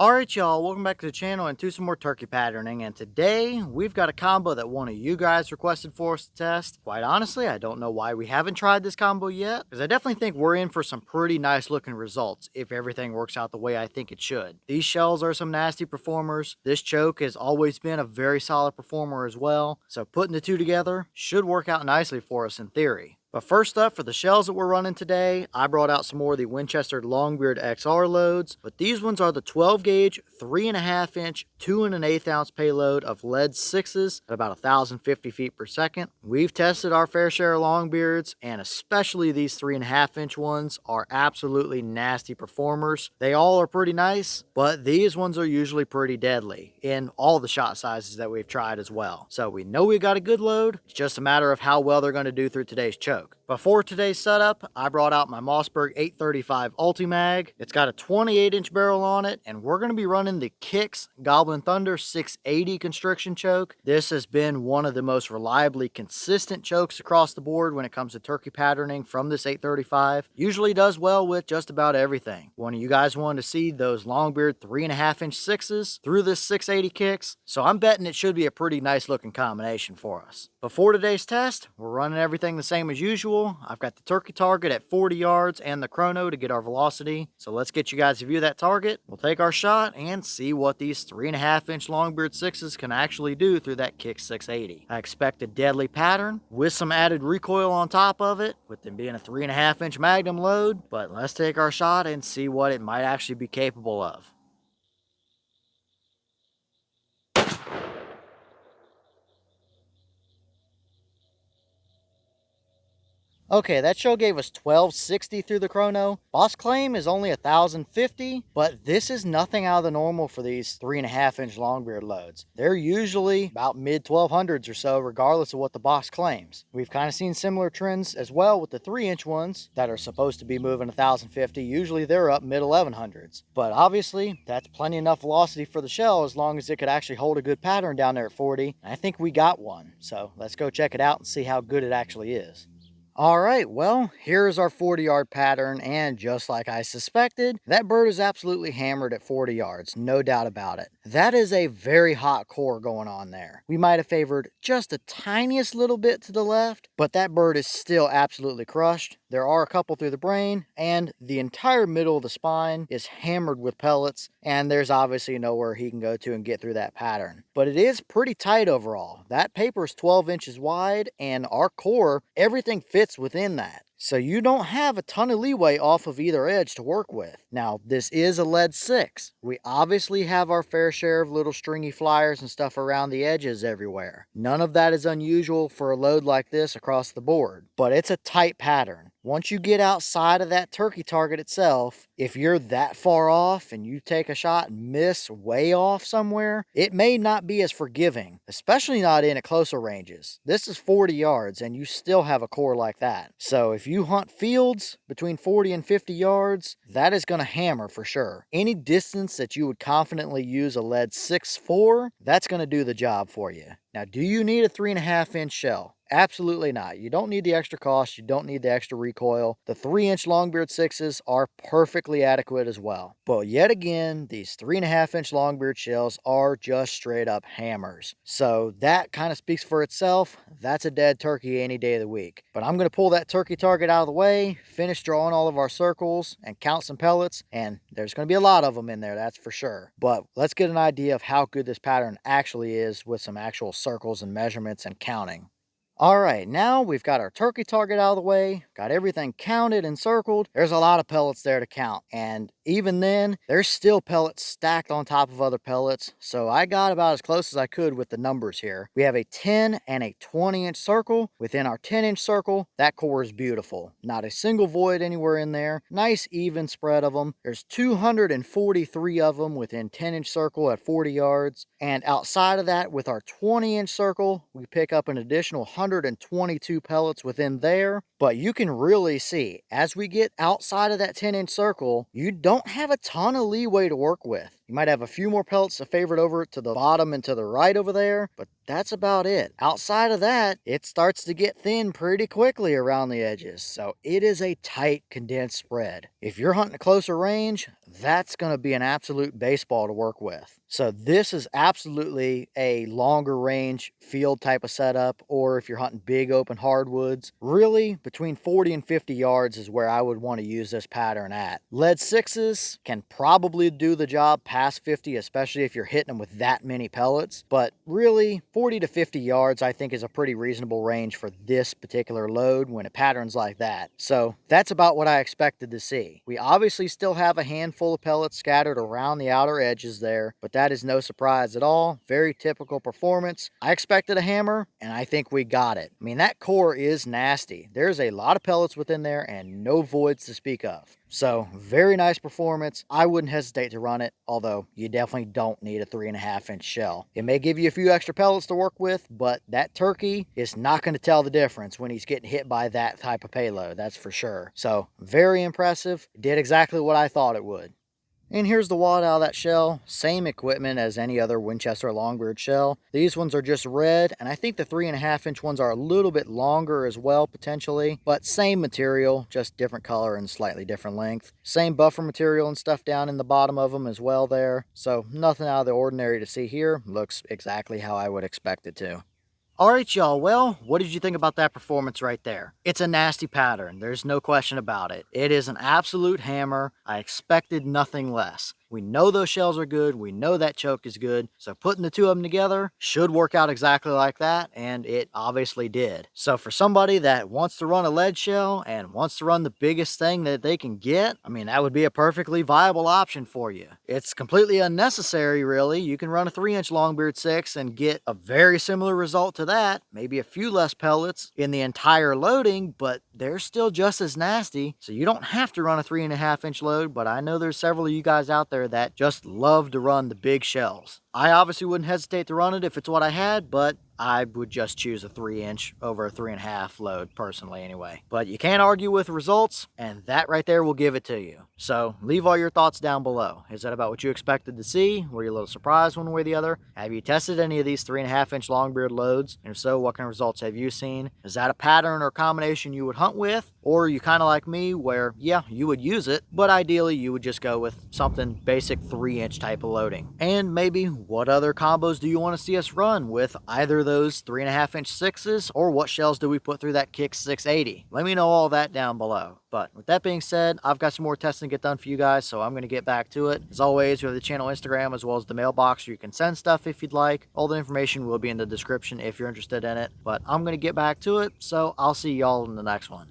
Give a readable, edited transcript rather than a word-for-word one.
Alright y'all, welcome back to the channel and to some more turkey patterning, and today we've got a combo that one of you guys requested for us to test. Quite honestly, I don't know why we haven't tried this combo yet, because I definitely think we're in for some pretty nice looking results if everything works out the way I think it should. These shells are some nasty performers. This choke has always been a very solid performer as well, so putting the two together should work out nicely for us in theory. But first up, for the shells that we're running today, I brought out some more of the Winchester Longbeard XR loads, but these ones are the 12 gauge, 3.5 inch, 2 1/8 ounce payload of lead 6s at about 1,050 feet per second. We've tested our fair share of Longbeards, and especially these 3.5 inch ones are absolutely nasty performers. They all are pretty nice, but these ones are usually pretty deadly in all the shot sizes that we've tried as well. So we know we got a good load, it's just a matter of how well they're going to do through today's choke. Before today's setup, I brought out my Mossberg 835 Ulti-Mag. It's got a 28 inch barrel on it, and we're going to be running the Kicks Gobblin Thunder 680 constriction choke. This has been one of the most reliably consistent chokes across the board when it comes to turkey patterning from this 835. Usually does well with just about everything. One of you guys wanted to see those Longbeard 3.5 inch 6s through this 680 Kicks, so I'm betting it should be a pretty nice looking combination for us. Before today's test, we're running everything the same as usual. I've got the turkey target at 40 yards and the chrono to get our velocity. So let's get you guys to view that target. We'll take our shot and see what these 3.5 inch Longbeard 6s can actually do through that Kick 680. I expect a deadly pattern with some added recoil on top of it, with them being a 3.5 inch Magnum load. But let's take our shot and see what it might actually be capable of. Okay, that show gave us 1260 through the chrono. Boss claim is only 1050, but this is nothing out of the normal for these 3.5 inch Longbeard loads. They're usually about mid 1200s or so, regardless of what the boss claims. We've kind of seen similar trends as well with the 3-inch ones that are supposed to be moving 1050. Usually they're up mid 1100s, but obviously that's plenty enough velocity for the shell as long as it could actually hold a good pattern down there at 40. I think we got one, so let's go check it out and see how good it actually is. Alright, well, here's our 40-yard pattern, and just like I suspected, that bird is absolutely hammered at 40 yards, no doubt about it. That is a very hot core going on there. We might have favored just the tiniest little bit to the left, but that bird is still absolutely crushed. There are a couple through the brain, and the entire middle of the spine is hammered with pellets, and there's obviously nowhere he can go to and get through that pattern. But it is pretty tight overall. That paper is 12 inches wide, and our core, everything fits within that. So you don't have a ton of leeway off of either edge to work with. Now, this is a lead 6. We obviously have our fair share of little stringy flyers and stuff around the edges everywhere. None of that is unusual for a load like this across the board, but it's a tight pattern. Once you get outside of that turkey target itself, if you're that far off and you take a shot and miss way off somewhere, it may not be as forgiving, especially not in at closer ranges. This is 40 yards and you still have a core like that. So if you hunt fields between 40 and 50 yards, that is going to hammer for sure. Any distance that you would confidently use a lead 6 for, that's going to do the job for you. Now, do you need a 3.5 inch shell? Absolutely not. You don't need the extra cost. You don't need the extra recoil. The 3-inch Longbeard 6s are perfectly adequate as well. But yet again, these 3.5 inch Longbeard shells are just straight up hammers. So that kind of speaks for itself. That's a dead turkey any day of the week. But I'm going to pull that turkey target out of the way, finish drawing all of our circles, and count some pellets. And there's going to be a lot of them in there, that's for sure. But let's get an idea of how good this pattern actually is with some actual circles and measurements and counting. Alright, now we've got our turkey target out of the way, got everything counted and circled. There's a lot of pellets there to count, and even then, there's still pellets stacked on top of other pellets, so I got about as close as I could with the numbers here. We have a 10 and a 20 inch circle. Within our 10 inch circle, that core is beautiful. Not a single void anywhere in there. Nice even spread of them. There's 243 of them within 10 inch circle at 40 yards, and outside of that, with our 20 inch circle, we pick up an additional 122 pellets within there. But you can really see, as we get outside of that 10 inch circle, you don't have a ton of leeway to work with. You might have a few more pellets favored over to the bottom and to the right over there, but that's about it. Outside of that, it starts to get thin pretty quickly around the edges, so it is a tight condensed spread. If you're hunting a closer range, that's going to be an absolute baseball to work with. So this is absolutely a longer range field type of setup, or if you're hunting big open hardwoods, really between 40 and 50 yards is where I would want to use this pattern at. Lead 6s can probably do the job past 50, especially if you're hitting them with that many pellets, but really 40 to 50 yards I think is a pretty reasonable range for this particular load when it patterns like that. So that's about what I expected to see. We obviously still have a handful of pellets scattered around the outer edges there, but that is no surprise at all. Very typical performance. I expected a hammer, and I think we got it. I mean, that core is nasty. There's a lot of pellets within there and no voids to speak of. So very nice performance. I wouldn't hesitate to run it, although you definitely don't need a 3.5-inch shell. It may give you a few extra pellets to work with, but that turkey is not going to tell the difference when he's getting hit by that type of payload, that's for sure. So very impressive. Did exactly what I thought it would. And here's the wad out of that shell. Same equipment as any other Winchester Longbeard shell. These ones are just red, and I think the 3.5-inch ones are a little bit longer as well, potentially. But same material, just different color and slightly different length. Same buffer material and stuff down in the bottom of them as well there. So nothing out of the ordinary to see here. Looks exactly how I would expect it to. Alright y'all, well, what did you think about that performance right there? It's a nasty pattern, there's no question about it. It is an absolute hammer. I expected nothing less. We know those shells are good, we know that choke is good, so putting the two of them together should work out exactly like that, and it obviously did. So for somebody that wants to run a lead shell and wants to run the biggest thing that they can get, I mean, that would be a perfectly viable option for you. It's completely unnecessary, really. You can run a 3-inch Longbeard 6 and get a very similar result to that, maybe a few less pellets in the entire loading, but they're still just as nasty, so you don't have to run a 3.5-inch load, but I know there's several of you guys out there that just love to run the big shells. I obviously wouldn't hesitate to run it if it's what I had, but I would just choose a 3-inch over a 3.5 load personally anyway. But you can't argue with results, and that right there will give it to you. So leave all your thoughts down below. Is that about what you expected to see? Were you a little surprised one way or the other? Have you tested any of these 3.5-inch Longbeard loads? And if so, what kind of results have you seen? Is that a pattern or combination you would hunt with? Or are you kind of like me where, yeah, you would use it, but ideally you would just go with something basic 3-inch type of loading? And maybe what other combos do you want to see us run with either those 3.5-inch 6s, or what shells do we put through that Kicks 680? Let me know all that down below. But with that being said, I've got some more testing to get done for you guys, so I'm going to get back to it. As always, we have the channel Instagram as well as the mailbox where you can send stuff if you'd like. All the information will be in the description if you're interested in it. But I'm going to get back to it, so I'll see y'all in the next one.